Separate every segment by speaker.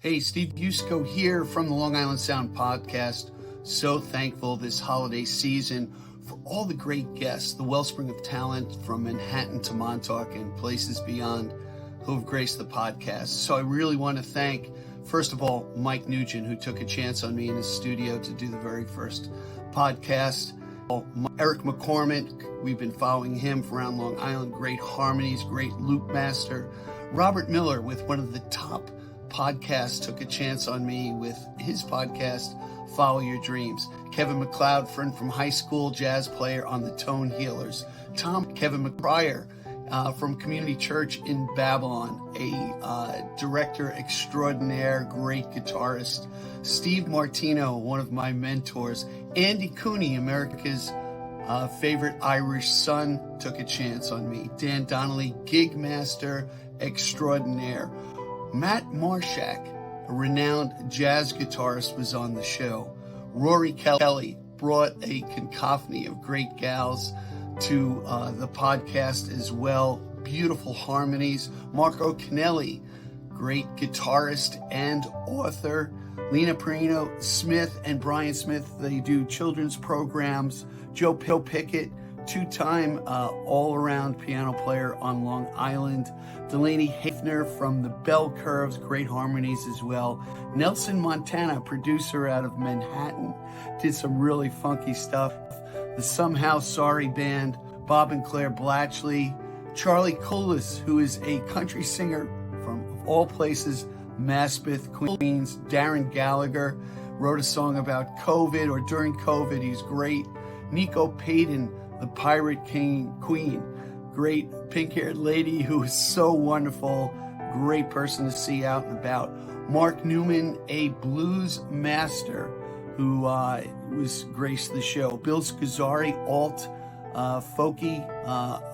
Speaker 1: Hey, Steve Yusko here from the Long Island Sound Podcast. So thankful this holiday season for all the great guests, the wellspring of talent from Manhattan to Montauk and places beyond who have graced the podcast. So I really want to thank, first of all, Mike Nugent, who took a chance on me in his studio to do the very first podcast. Eric McCormick, we've been following him from around Long Island, great harmonies, great loop master. Robert Miller with one of the top podcasts took a chance on me with his podcast, Follow Your Dreams. Kevin MacLeod, friend from high school, jazz player on the Tone Healers. Kevin McBriar from Community Church in Babylon, a director extraordinaire, great guitarist. Steve Martino, one of my mentors. Andy Cooney, America's favorite Irish son, took a chance on me. Dan Donnelly, gig master extraordinaire. Matt Marshak, a renowned jazz guitarist, was on the show. Rory Kelly brought a cacophony of great gals to the podcast as well. Beautiful harmonies. Marco Canelli, great guitarist and author. Lena Perino Smith and Brian Smith, they do children's programs. Joe Pickett, two-time all-around piano player on Long Island. Delaney Hafner from the Bell Curves, great harmonies as well. Nelson Montana, producer out of Manhattan, did some really funky stuff. The Somehow Sorry Band, Bob and Claire Blatchley. Charlie Coulis, who is a country singer from, of all places, Maspeth, Queens. Darren Gallagher wrote a song about COVID, or during COVID, he's great. Nico Payton, the Pirate King Queen, great pink-haired lady who is so wonderful, great person to see out and about. Mark Newman, a blues master who was graced the show. Bill Scazzari, alt, folky,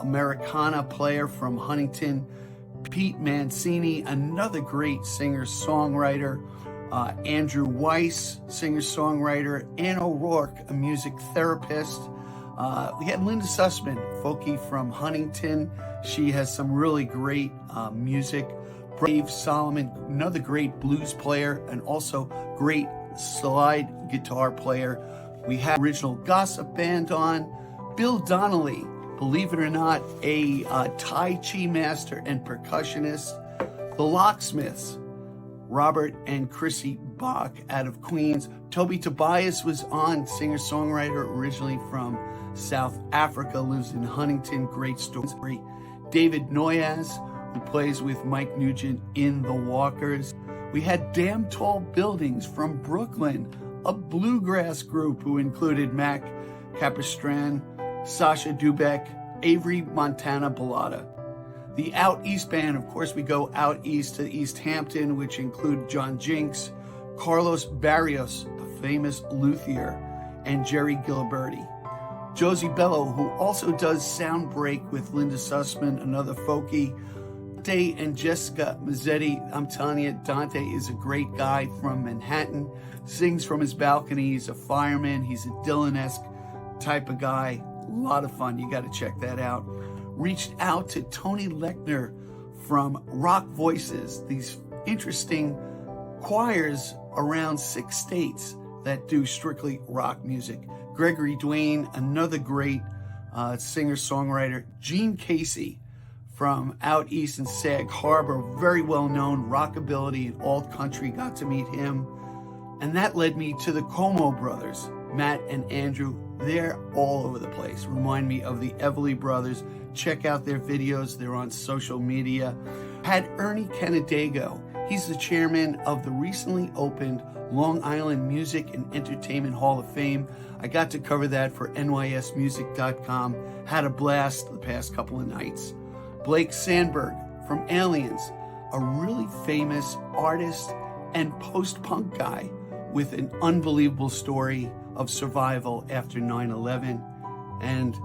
Speaker 1: Americana player from Huntington. Pete Mancini, another great singer-songwriter. Andrew Weiss, singer-songwriter. Ann O'Rourke, a music therapist. We had Linda Sussman, folky from Huntington. She has some really great music. Brave Solomon, another great blues player and also great slide guitar player. We had original gossip band on. Bill Donnelly, believe it or not, a Tai Chi master and percussionist. The Locksmiths, Robert and Chrissy Bach out of Queens. Toby Tobias was on, singer-songwriter originally from South Africa, lives in Huntington, great story. David Noyes, who plays with Mike Nugent in The Walkers. We had Damn Tall Buildings from Brooklyn, a bluegrass group who included Mac Capistran, Sasha Dubek, Avery Montana Bellata. The Out East Band, of course, we go out east to East Hampton, which include John Jinks, Carlos Barrios, the famous luthier, and Jerry Giliberti. Josie Bello, who also does Soundbreak with Linda Sussman, another folky. Dante and Jessica Mazzetti, I'm telling you, Dante is a great guy from Manhattan, sings from his balcony, he's a fireman, he's a Dylan-esque type of guy. A lot of fun, you got to check that out. Reached out to Tony Lechner from Rock Voices, these interesting choirs around 6 states that do strictly rock music. Gregory Dwayne, another great singer-songwriter. Gene Casey from out east in Sag Harbor, very well-known rockabilly and alt country, got to meet him. And that led me to the Como brothers, Matt and Andrew. They're all over the place. Remind me of the Everly brothers. Check out their videos. They're on social media. Had Ernie Canandaigua. He's the chairman of the recently opened Long Island Music and Entertainment Hall of Fame. I got to cover that for nysmusic.com. Had a blast the past couple of nights. Blake Sandberg from Aliens, a really famous artist and post-punk guy with an unbelievable story of survival after 9/11. And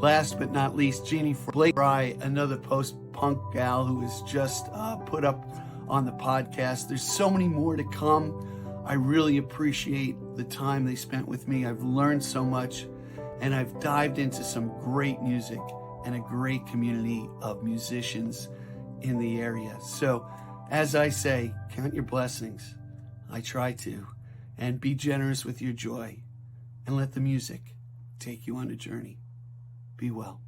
Speaker 1: last but not least, Jeannie Fry, another post-punk gal who is just put up on the podcast. There's so many more to come. I really appreciate the time they spent with me. I've learned so much, and I've dived into some great music and a great community of musicians in the area. So As I say, count your blessings. I try to. And be generous with your joy. And let the music take you on a journey. Be well.